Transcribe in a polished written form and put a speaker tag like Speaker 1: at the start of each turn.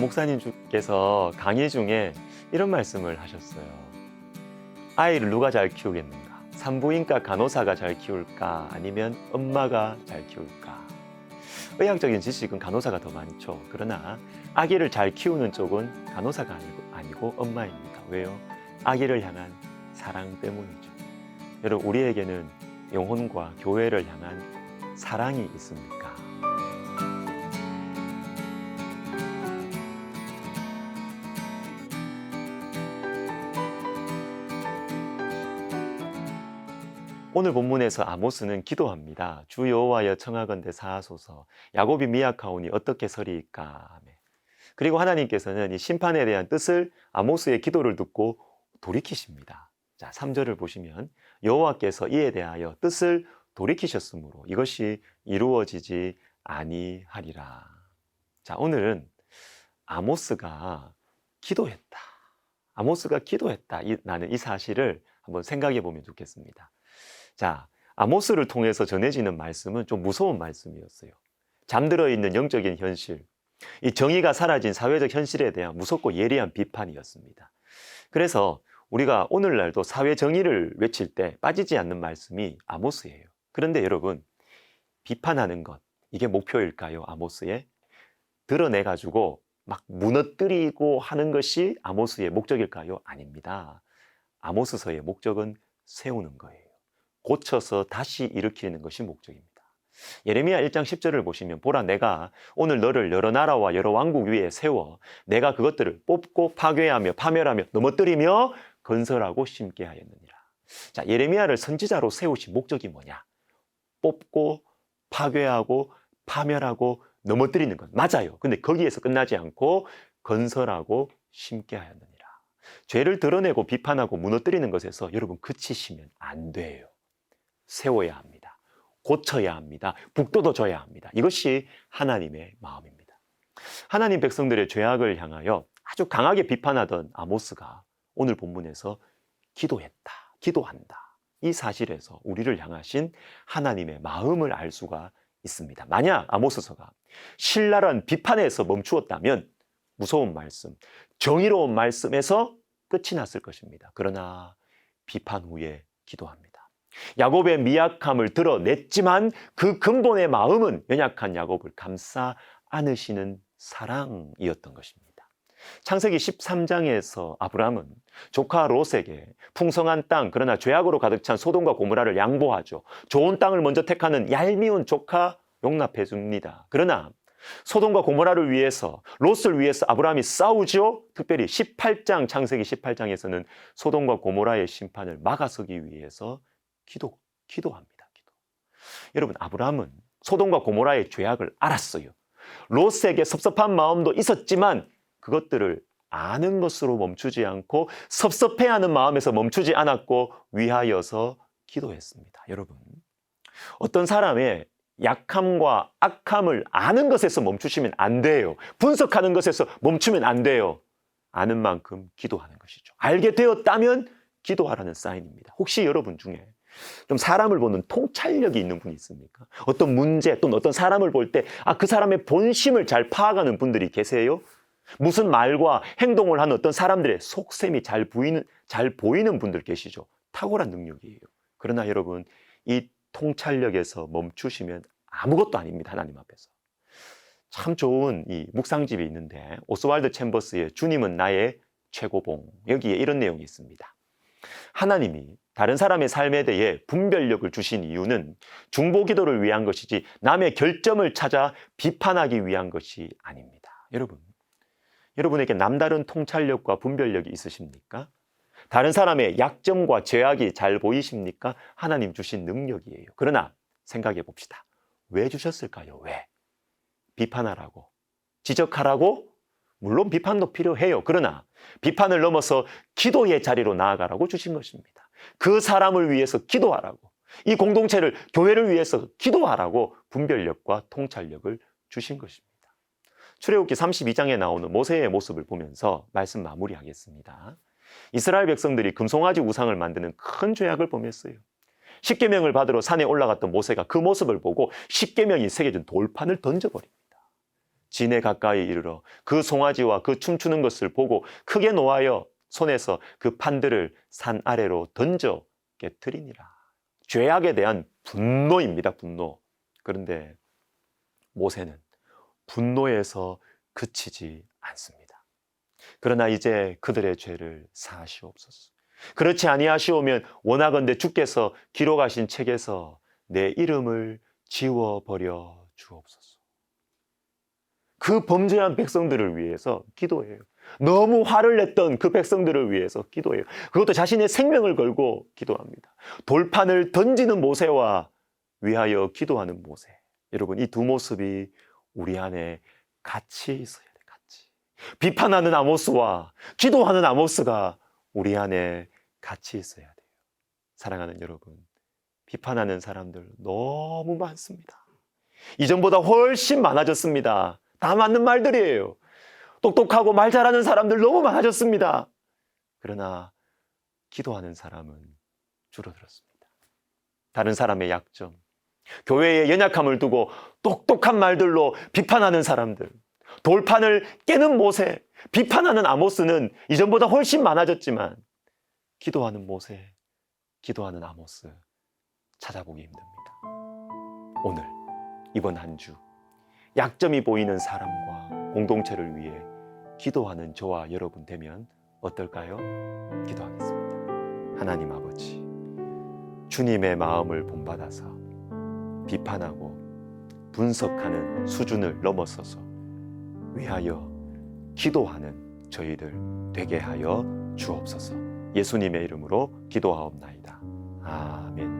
Speaker 1: 목사님께서 강의 중에 이런 말씀을 하셨어요. 아이를 누가 잘 키우겠는가? 산부인과 간호사가 잘 키울까? 아니면 엄마가 잘 키울까? 의학적인 지식은 간호사가 더 많죠. 그러나 아기를 잘 키우는 쪽은 간호사가 아니고 엄마입니다. 왜요? 아기를 향한 사랑 때문이죠. 여러분, 우리에게는 영혼과 교회를 향한 사랑이 있습니까? 오늘 본문에서 아모스는 기도합니다. 주 여호와여 청하건대 사하소서. 야곱이 미약하오니 어떻게 서리이까. 그리고 하나님께서는 이 심판에 대한 뜻을 아모스의 기도를 듣고 돌이키십니다. 자, 3절을 보시면 여호와께서 이에 대하여 뜻을 돌이키셨으므로 이것이 이루어지지 아니하리라. 자, 오늘은 아모스가 기도했다. 아모스가 기도했다. 나는 이 사실을 한번 생각해 보면 좋겠습니다. 자, 아모스를 통해서 전해지는 말씀은 좀 무서운 말씀이었어요. 잠들어 있는 영적인 현실, 이 정의가 사라진 사회적 현실에 대한 무섭고 예리한 비판이었습니다. 그래서 우리가 오늘날도 사회 정의를 외칠 때 빠지지 않는 말씀이 아모스예요. 그런데 여러분, 비판하는 것, 이게 목표일까요? 아모스의? 드러내가지고 막 무너뜨리고 하는 것이 아모스의 목적일까요? 아닙니다. 아모스서의 목적은 세우는 거예요. 고쳐서 다시 일으키는 것이 목적입니다. 예레미야 1장 10절을 보시면 보라, 내가 오늘 너를 여러 나라와 여러 왕국 위에 세워 내가 그것들을 뽑고 파괴하며 파멸하며 넘어뜨리며 건설하고 심게 하였느니라. 자, 예레미야를 선지자로 세우신 목적이 뭐냐? 뽑고 파괴하고 파멸하고 넘어뜨리는 것 맞아요. 근데 거기에서 끝나지 않고 건설하고 심게 하였느니라. 죄를 드러내고 비판하고 무너뜨리는 것에서 여러분 그치시면 안 돼요. 세워야 합니다. 고쳐야 합니다. 북돋워줘야 합니다. 이것이 하나님의 마음입니다. 하나님 백성들의 죄악을 향하여 아주 강하게 비판하던 아모스가 오늘 본문에서 기도했다, 기도한다. 이 사실에서 우리를 향하신 하나님의 마음을 알 수가 있습니다. 만약 아모스서가 신랄한 비판에서 멈추었다면 무서운 말씀, 정의로운 말씀에서 끝이 났을 것입니다. 그러나 비판 후에 기도합니다. 야곱의 미약함을 드러냈지만 그 근본의 마음은 연약한 야곱을 감싸 안으시는 사랑이었던 것입니다. 창세기 13장에서 아브라함은 조카 롯에게 풍성한 땅, 그러나 죄악으로 가득 찬 소돔과 고모라를 양보하죠. 좋은 땅을 먼저 택하는 얄미운 조카 용납해 줍니다. 그러나 소돔과 고모라를 위해서, 롯을 위해서 아브라함이 싸우죠. 특별히 18장, 창세기 18장에서는 소돔과 고모라의 심판을 막아서기 위해서 기도합니다. 여러분, 아브라함은 소돔과 고모라의 죄악을 알았어요. 롯에게 섭섭한 마음도 있었지만 그것들을 아는 것으로 멈추지 않고 섭섭해하는 마음에서 멈추지 않았고 위하여서 기도했습니다. 여러분, 어떤 사람의 약함과 악함을 아는 것에서 멈추시면 안 돼요. 분석하는 것에서 멈추면 안 돼요. 아는 만큼 기도하는 것이죠. 알게 되었다면 기도하라는 사인입니다. 혹시 여러분 중에 좀 사람을 보는 통찰력이 있는 분이 있습니까? 어떤 문제 또는 어떤 사람을 볼 때 그 사람의 본심을 잘 파악하는 분들이 계세요? 무슨 말과 행동을 하는 어떤 사람들의 속셈이 잘 보이는 분들 계시죠? 탁월한 능력이에요. 그러나 여러분, 이 통찰력에서 멈추시면 아무것도 아닙니다. 하나님 앞에서. 참 좋은 이 묵상집이 있는데 오스왈드 챔버스의 주님은 나의 최고봉, 여기에 이런 내용이 있습니다. 하나님이 다른 사람의 삶에 대해 분별력을 주신 이유는 중보기도를 위한 것이지 남의 결점을 찾아 비판하기 위한 것이 아닙니다. 여러분에게 남다른 통찰력과 분별력이 있으십니까? 다른 사람의 약점과 죄악이 잘 보이십니까? 하나님 주신 능력이에요. 그러나 생각해 봅시다. 왜 주셨을까요? 왜? 비판하라고? 지적하라고? 물론 비판도 필요해요. 그러나 비판을 넘어서 기도의 자리로 나아가라고 주신 것입니다. 그 사람을 위해서 기도하라고, 이 공동체를, 교회를 위해서 기도하라고 분별력과 통찰력을 주신 것입니다. 출애굽기 32장에 나오는 모세의 모습을 보면서 말씀 마무리하겠습니다. 이스라엘 백성들이 금송아지 우상을 만드는 큰 죄악을 범했어요. 십계명을 받으러 산에 올라갔던 모세가 그 모습을 보고 십계명이 새겨진 돌판을 던져버립니다. 진에 가까이 이르러 그 송아지와 그 춤추는 것을 보고 크게 노하여 손에서 그 판들을 산 아래로 던져 깨뜨리니라. 죄악에 대한 분노입니다. 분노. 그런데 모세는 분노에서 그치지 않습니다. 그러나 이제 그들의 죄를 사하시옵소서. 그렇지 아니하시오면 원하건대 주께서 기록하신 책에서 내 이름을 지워버려 주옵소서. 그 범죄한 백성들을 위해서 기도해요. 너무 화를 냈던 그 백성들을 위해서 기도해요. 그것도 자신의 생명을 걸고 기도합니다. 돌판을 던지는 모세와 위하여 기도하는 모세. 여러분, 이 두 모습이 우리 안에 같이 있어야 돼요. 같이. 비판하는 아모스와 기도하는 아모스가 우리 안에 같이 있어야 돼요. 사랑하는 여러분, 비판하는 사람들 너무 많습니다. 이전보다 훨씬 많아졌습니다. 다 맞는 말들이에요. 똑똑하고 말 잘하는 사람들 너무 많아졌습니다. 그러나 기도하는 사람은 줄어들었습니다. 다른 사람의 약점, 교회의 연약함을 두고 똑똑한 말들로 비판하는 사람들, 돌판을 깨는 모세, 비판하는 아모스는 이전보다 훨씬 많아졌지만 기도하는 모세, 기도하는 아모스 찾아보기 힘듭니다. 오늘 이번 한 주 약점이 보이는 사람과 공동체를 위해 기도하는 저와 여러분 되면 어떨까요? 기도하겠습니다. 하나님 아버지, 주님의 마음을 본받아서 비판하고 분석하는 수준을 넘어서서 위하여 기도하는 저희들 되게 하여 주옵소서. 예수님의 이름으로 기도하옵나이다. 아멘.